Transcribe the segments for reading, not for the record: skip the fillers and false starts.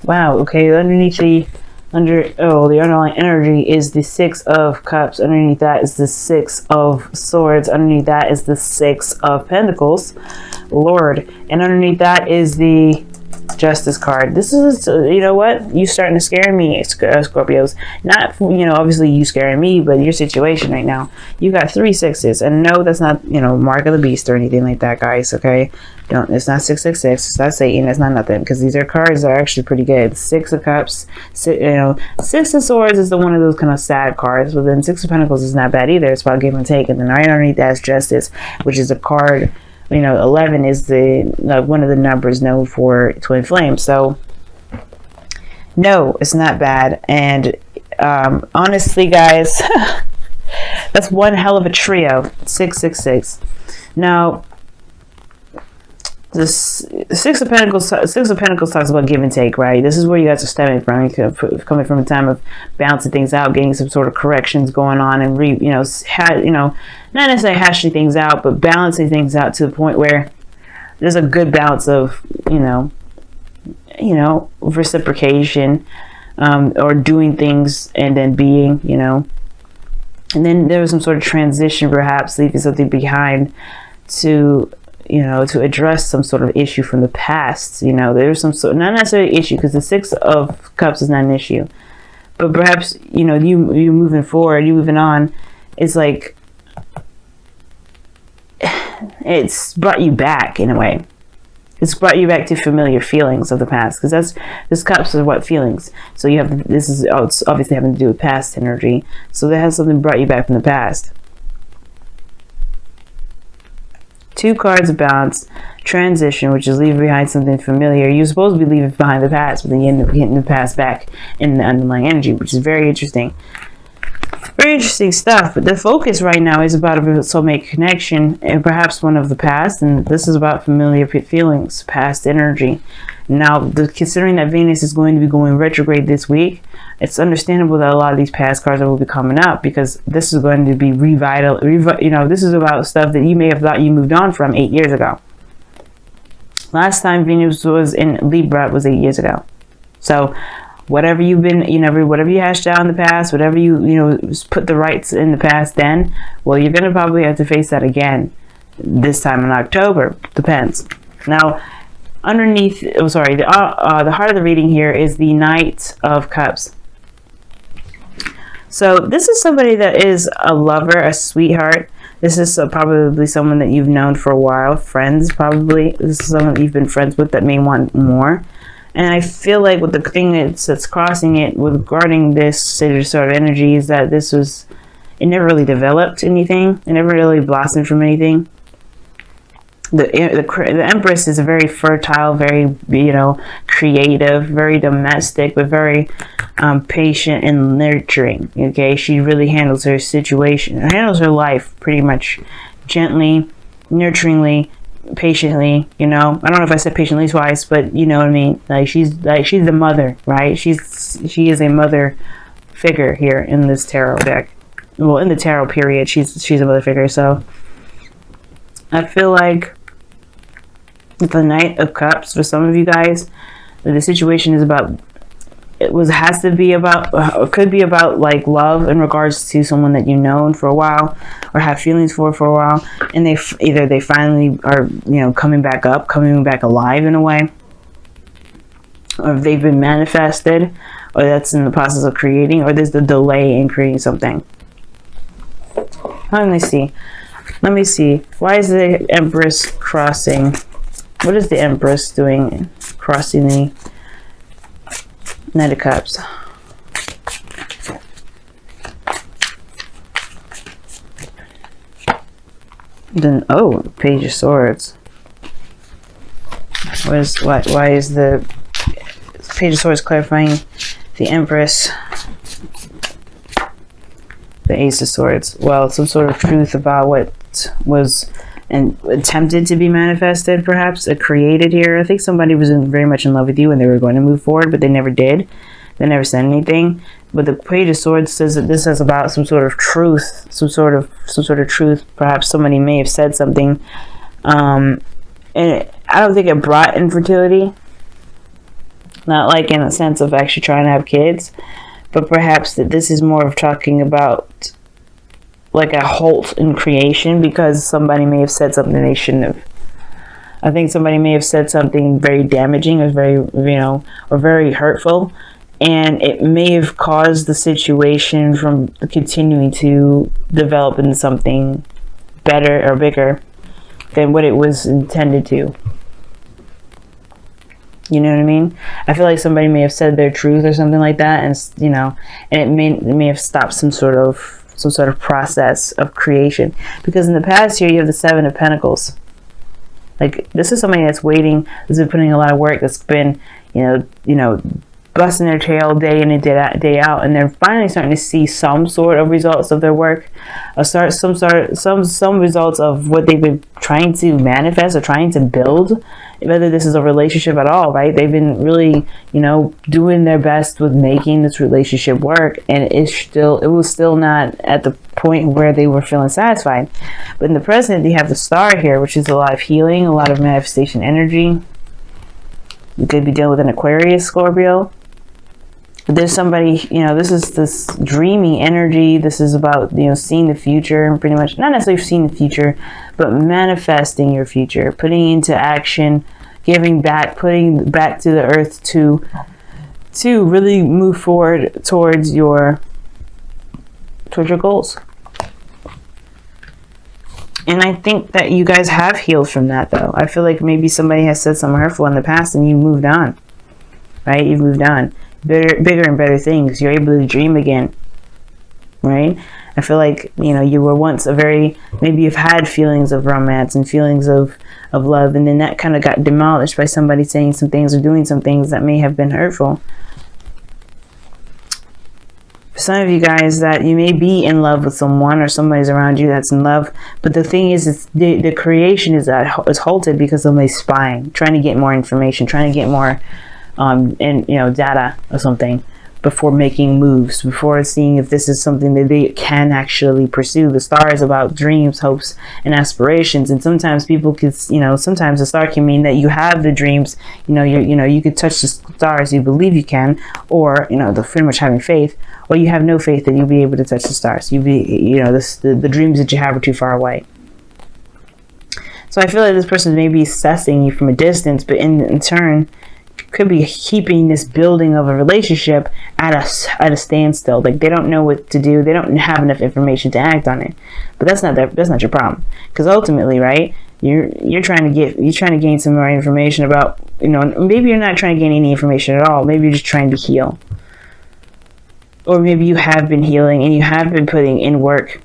Wow, okay, underneath the the underlying energy is the Six of Cups. Underneath that is the Six of Swords. Underneath that is the Six of Pentacles, Lord. And underneath that is the Justice card. This is, you know what? You starting to scare me, Scorpios. Not, obviously you scaring me, but your situation right now. You got 3 sixes. And no, that's not, mark of the beast or anything like that, guys, okay? Don't, it's not 666. It's not Satan. It's not nothing. Because these are cards that are actually pretty good. 6 of Cups, 6 of Swords is the one of those kind of sad cards. But then 6 of Pentacles is not bad either. It's about give and take. And then right underneath that is Justice, which is a card. 11 is the one of the numbers known for twin flames. So no, it's not bad. And honestly, guys, that's one hell of a trio. 666. Now, the Six of Pentacles talks about give and take, right? This is where you guys are stemming from. You're coming from a time of balancing things out, getting some sort of corrections going on, and not necessarily hashing things out, but balancing things out to the point where there's a good balance of reciprocation, or doing things and then being, and then there was some sort of transition, perhaps leaving something behind to address some sort of issue from the past. There's some sort, not necessarily issue, because the Six of Cups is not an issue, but perhaps, you moving forward, you moving on, it's like, it's brought you back in a way. It's brought you back to familiar feelings of the past, because this Cups is what feelings. So you have, it's obviously having to do with past energy. So that has something brought you back from the past. 2 cards of balance, transition, which is leaving behind something familiar. You're supposed to be leaving behind the past, but then you end up getting the past back in the underlying energy, which is very interesting. Very interesting stuff. But the focus right now is about a soulmate connection, and perhaps one of the past. And this is about familiar feelings, past energy. Now, considering that Venus is going to be going retrograde this week, it's understandable that a lot of these past cards will be coming up, because this is going to be this is about stuff that you may have thought you moved on from 8 years ago. Last time Venus was in Libra was 8 years ago. So whatever you've been, whatever you hashed out in the past, whatever you put the rights in the past then, well, you're going to probably have to face that again this time in October. Depends. Now, underneath, the heart of the reading here is the Knight of Cups. So this is somebody that is a lover, a sweetheart. This is probably someone that you've known for a while, friends probably. This is someone that you've been friends with that may want more. And I feel like with the thing that's crossing it regarding this sort of energy is that it never really developed anything. It never really blossomed from anything. The Empress is a very fertile, very creative, very domestic, but very patient and nurturing. Okay, she really handles her situation, handles her life pretty much gently, nurturingly, patiently. I don't know if I said patiently twice, but you know what I mean. Like she's the mother, right? She is a mother figure here in this tarot deck. Well, in the tarot period, she's a mother figure. So I feel like the Knight of Cups, for some of you guys, the situation is about, could be about like love in regards to someone that you've known for a while or have feelings for a while, and they finally are coming back alive in a way, or if they've been manifested, or that's in the process of creating, or there's the delay in creating something. Let me see. Why is the Empress crossing? What is the Empress doing crossing the Knight of Cups? Then, Page of Swords. Why is the Page of Swords clarifying the Empress? The Ace of Swords. Well, some sort of truth about what was attempted to be manifested, perhaps, created here. I think somebody was very much in love with you and they were going to move forward, but they never did. They never said anything. But the Page of Swords says that this is about some sort of truth, some sort of truth. Perhaps somebody may have said something, and I don't think it brought infertility. Not like in a sense of actually trying to have kids, but perhaps that this is more of talking about like a halt in creation because somebody may have said something they shouldn't have. I think somebody may have said something very damaging or very, or very hurtful, and it may have caused the situation from continuing to develop into something better or bigger than what it was intended to. You know what I mean? I feel like somebody may have said their truth or something like that, and and it may have stopped some sort of process of creation. Because in the past here, you have the Seven of Pentacles. Like, this is somebody that's waiting, that's been putting a lot of work, that's been, busting their tail day in and day out, and they're finally starting to see some sort of results of their work, some results of what they've been trying to manifest or trying to build, whether this is a relationship at all, right? They've been really, doing their best with making this relationship work, and it was still not at the point where they were feeling satisfied. But in the present, you have the Star here, which is a lot of healing, a lot of manifestation energy. You could be dealing with an Aquarius, Scorpio. There's somebody, this is this dreamy energy. This is about, seeing the future, pretty much. Not necessarily seeing the future, but manifesting your future, putting into action, giving back, putting back to the earth to really move forward towards your goals. And I think that you guys have healed from that, though. I feel like maybe somebody has said something hurtful in the past and you moved on, right? You've moved on. Bigger and better things. You're able to dream again, right? I feel like, you were once maybe you've had feelings of romance and feelings of love, and then that kind of got demolished by somebody saying some things or doing some things that may have been hurtful. For some of you guys, that you may be in love with someone or somebody's around you that's in love, but the thing is the creation is halted because somebody's spying, trying to get more information, trying to get more data or something before making moves, before seeing if this is something that they can actually pursue. The Star is about dreams, hopes, and aspirations, and sometimes people could, sometimes the Star can mean that you have the dreams, you could touch the stars, you believe you can, or the pretty much having faith, or you have no faith that you'll be able to touch the stars. The dreams that you have are too far away. So I feel like this person may be assessing you from a distance, but in turn could be keeping this building of a relationship at a standstill. Like, they don't know what to do. They don't have enough information to act on it. But that's not your problem. Because ultimately, right, you're trying to gain some more information about, maybe you're not trying to gain any information at all. Maybe you're just trying to heal. Or maybe you have been healing and you have been putting in work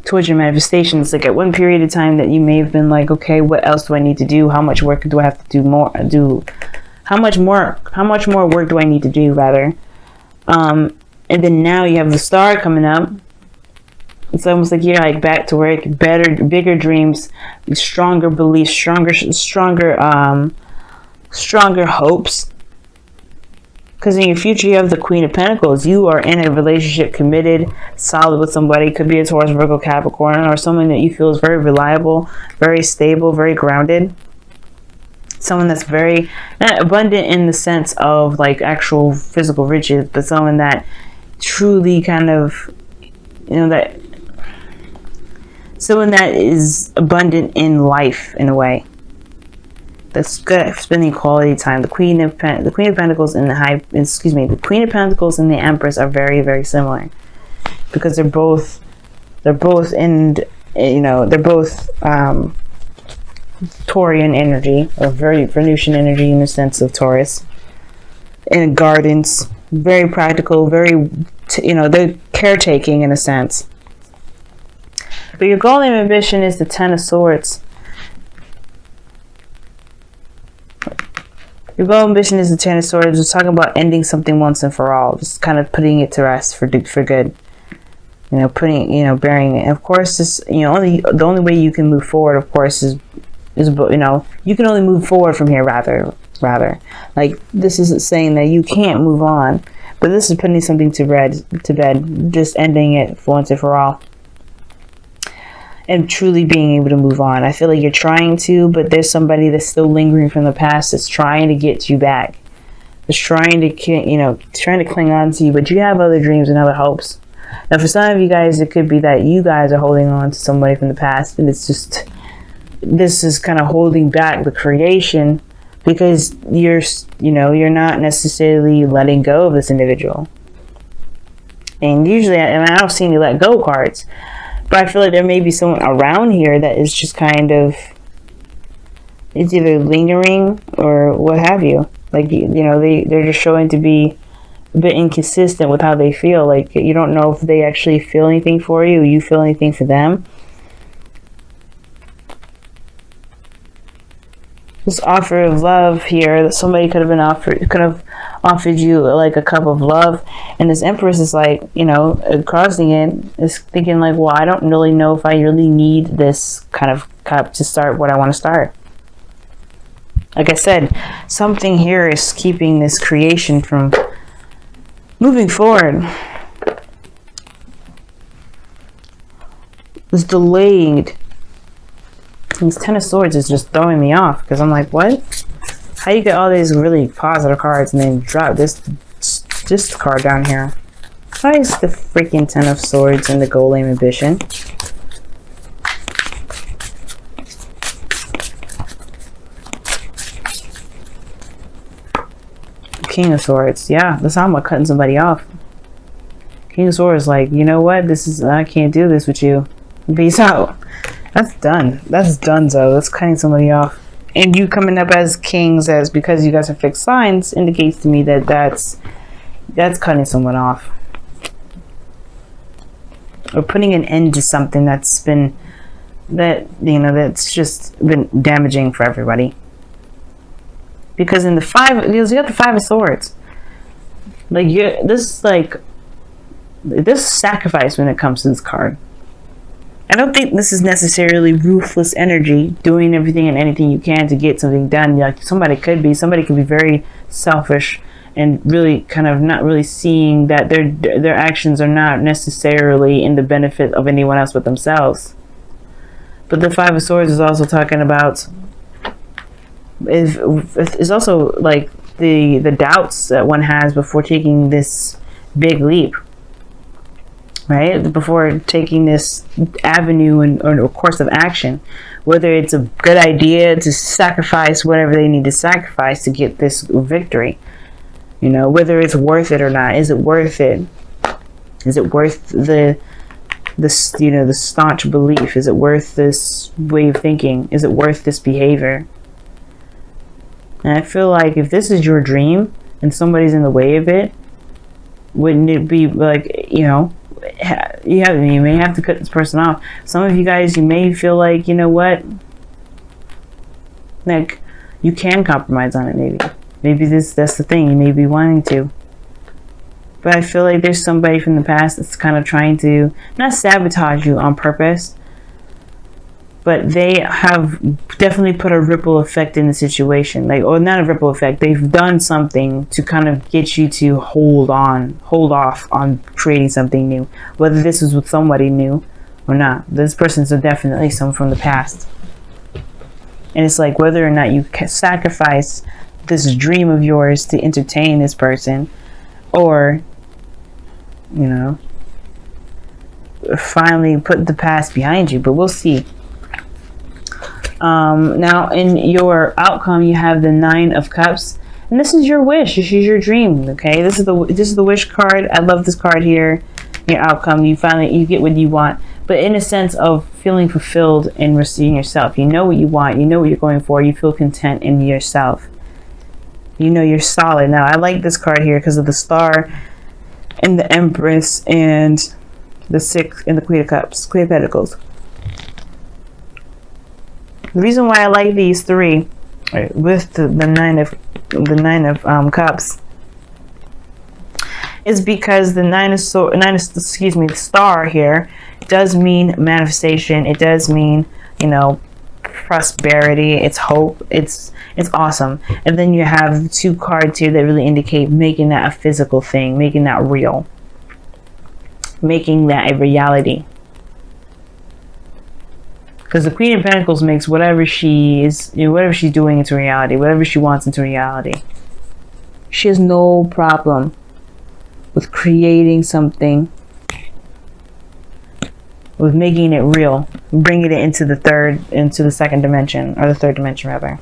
towards your manifestations. Like, at one period of time that you may have been like, okay, what else do I need to do? How much work do I have to do? How much more work do I need to do, rather? And then now you have the Star coming up. It's almost like you're like back to work, bigger dreams, stronger beliefs, stronger hopes. Because in your future, you have the Queen of Pentacles. You are in a relationship, committed, solid with somebody. It could be a Taurus, Virgo, Capricorn, or someone that you feel is very reliable, very stable, very grounded. Someone that's very not abundant in the sense of like actual physical riches, but someone that truly kind of, someone that is abundant in life in a way. That's good at spending quality time. The Queen of Pentacles and the Queen of Pentacles and the Empress are very, very similar, because they're both Taurian energy, or very Venusian energy in the sense of Taurus. And gardens, very practical, very they're caretaking in a sense. But your goal and ambition is the Ten of Swords. Your goal and ambition is the Ten of Swords. We're talking about ending something once and for all. Just kind of putting it to rest for good. Burying it. And of course, the only way you can move forward, of course, is you can only move forward from here, rather. Like, this isn't saying that you can't move on, but this is putting something to bed, just ending it for once and for all. And truly being able to move on. I feel like you're trying to, but there's somebody that's still lingering from the past that's trying to get you back. is trying to, trying to cling on to you, but you have other dreams and other hopes. Now, for some of you guys, it could be that you guys are holding on to somebody from the past, and it's just, this is kind of holding back the creation because you're not necessarily letting go of this individual. And usually, and I don't see any let go cards, but I feel like there may be someone around here that is just kind of, it's either lingering or what have you. Like, they're just showing to be a bit inconsistent with how they feel. Like, you don't know if they actually feel anything for you, or you feel anything for them. This offer of love here that somebody could have offered you like a cup of love, and this Empress is like, crossing it, is thinking like, well, I don't really know if I really need this kind of cup to start what I want to start. Like I said, something here is keeping this creation from moving forward. It's delayed. This Ten of Swords is just throwing me off because I'm like, what? How you get all these really positive cards and then drop this card down here? Why is the freaking Ten of Swords and the Golem Ambition? King of Swords. Yeah, that's how I'm cutting somebody off. King of Swords, like, you know what? I can't do this with you. Peace out. That's done. That's donezo. That's cutting somebody off. And you coming up as kings, as because you guys are fixed signs, indicates to me that that's cutting someone off, or putting an end to something that's been that's just been damaging for everybody. Because in the you got the Five of Swords. Like, this sacrifice when it comes to this card. I don't think this is necessarily ruthless energy, doing everything and anything you can to get something done. Like, somebody could be very selfish and really kind of not really seeing that their actions are not necessarily in the benefit of anyone else but themselves. But the Five of Swords is also talking about, is also like the doubts that one has before taking this big leap. Right? Before taking this avenue or course of action, whether it's a good idea to sacrifice whatever they need to sacrifice to get this victory, whether it's worth it or not. Is it worth it? Is it worth the staunch belief? Is it worth this way of thinking? Is it worth this behavior? And I feel like if this is your dream and somebody's in the way of it, wouldn't it be like, you may have to cut this person off. Some of you guys, you may feel like, what, like, you can compromise on it. Maybe that's the thing, you may be wanting to, but I feel like there's somebody from the past that's kind of trying to not sabotage you on purpose, but they have definitely put a ripple effect in the situation. Like, or not a ripple effect, they've done something to kind of get you to hold off on creating something new. Whether this was with somebody new or not. This person's definitely someone from the past. And it's like, whether or not you can sacrifice this dream of yours to entertain this person, or, finally put the past behind you. But we'll see. Now in your outcome, you have the Nine of Cups, and this is your wish. This is your dream. Okay, this is the wish card. I love this card here. Your outcome, you get what you want, but in a sense of feeling fulfilled and receiving yourself. You know what you want. You know what you're going for. You feel content in yourself. You're solid. Now I like this card here because of the Star and the Empress and the Six and the Queen of Cups, Queen of Pentacles. The reason why I like these three, with the nine of Cups, is because the Star here does mean manifestation. It does mean, prosperity. It's hope. It's awesome. And then you have two cards here that really indicate making that a physical thing, making that real, making that a reality. Because the Queen of Pentacles makes whatever she's doing into reality, whatever she wants into reality. She has no problem with creating something, with making it real, bringing it into the second dimension, or the third dimension rather.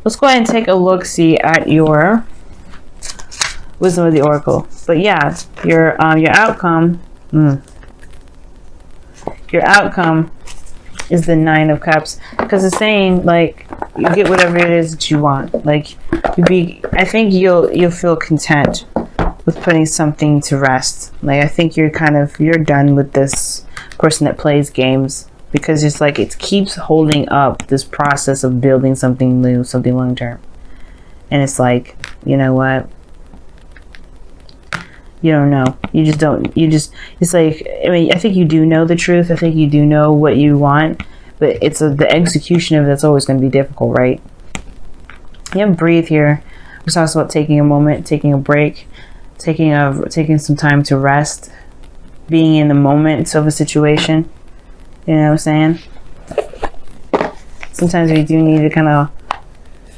Let's go ahead and take a look-see at your Wisdom of the Oracle. But yeah, your outcome, your outcome is the Nine of Cups, because it's saying like you get whatever it is that you want. Like I think you'll feel content with putting something to rest. Like I think you're done with this person that plays games, because it's like it keeps holding up this process of building something new, something long term. And it's like, you know what? You don't know. It's like, I mean, I think you do know the truth. I think you do know what you want, but it's the execution of it that's always going to be difficult, right? You have breathe here, which talks about taking a moment, taking a break, taking some time to rest, being in the moment of a situation. You know what I'm saying? Sometimes we do need to kind of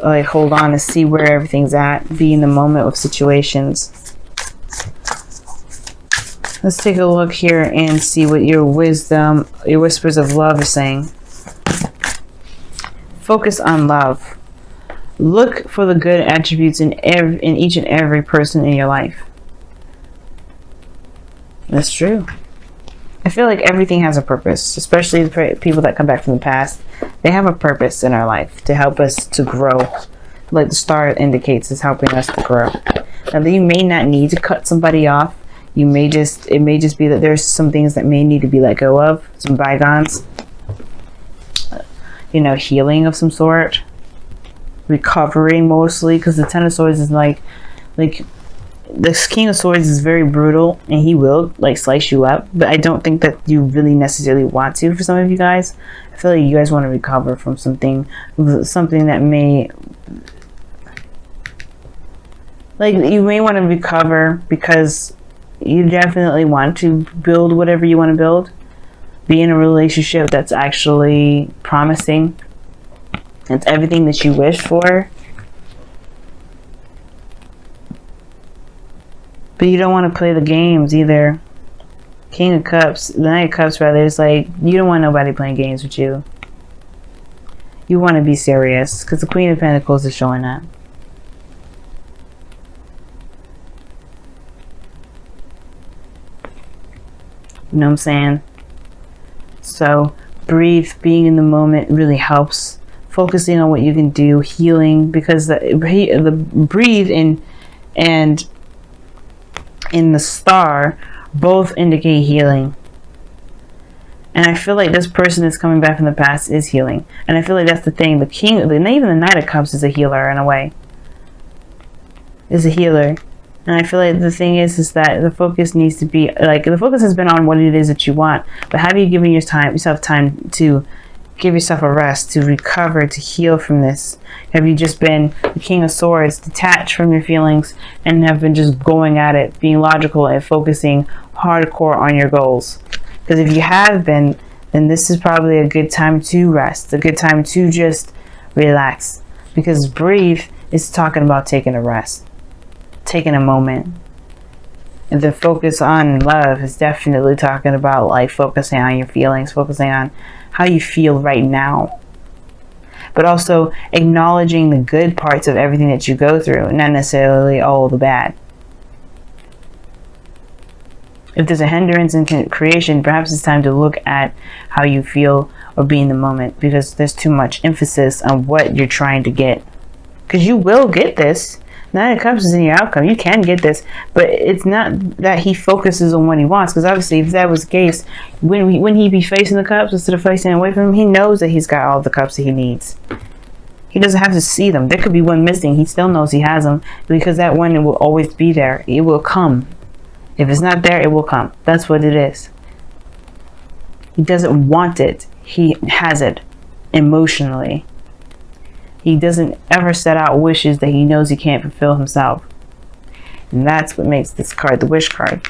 like hold on and see where everything's at, be in the moment of situations. Let's take a look here and see what your wisdom, your whispers of love is saying. Focus on love. Look for the good attributes in each and every person in your life. That's true. I feel like everything has a purpose, especially the people that come back from the past. They have a purpose in our life to help us to grow. Like the star indicates, is helping us to grow. Now, you may not need to cut somebody off. It may just be that there's some things that may need to be let go of, some bygones. You know, healing of some sort, recovering mostly, because the Ten of Swords is like the King of Swords is very brutal, and he will like slice you up. But I don't think that you really necessarily want to. For some of you guys, I feel like you guys want to recover from something that may, like, you may want to recover because you definitely want to build whatever you want to build. Be in a relationship that's actually promising. It's everything that you wish for. But you don't want to play the games either. King of Cups, the Knight of Cups rather, is like, you don't want nobody playing games with you. You want to be serious, because the Queen of Pentacles is showing that. You know what I'm saying? So breathe, being in the moment really helps. Focusing on what you can do, healing, because the breathe and in the star both indicate healing. And I feel like this person that's coming back from the past is healing. And I feel like that's the thing. Even the Knight of Cups is a healer in a way. Is a healer. And I feel like the thing is that the focus needs to be, like, the focus has been on what it is that you want. But have you given yourself time to give yourself a rest, to recover, to heal from this? Have you just been the King of Swords, detached from your feelings, and have been just going at it, being logical and focusing hardcore on your goals? Because if you have been, then this is probably a good time to rest, a good time to just relax. Because breathe is talking about taking a rest, taking a moment. And the focus on love is definitely talking about like focusing on your feelings, focusing on how you feel right now. But also acknowledging the good parts of everything that you go through, not necessarily all the bad. If there's a hindrance in creation, perhaps it's time to look at how you feel or be in the moment, because there's too much emphasis on what you're trying to get. Because you will get this. Nine of Cups is in your outcome. You can get this, but it's not that he focuses on what he wants. Because obviously, if that was the case, when he be facing the cups instead of facing away from him, he knows that he's got all the cups that he needs. He doesn't have to see them. There could be one missing. He still knows he has them, because that one will always be there. It will come. If it's not there, it will come. That's what it is. He doesn't want it. He has it emotionally. He doesn't ever set out wishes that he knows he can't fulfill himself. And that's what makes this card the wish card.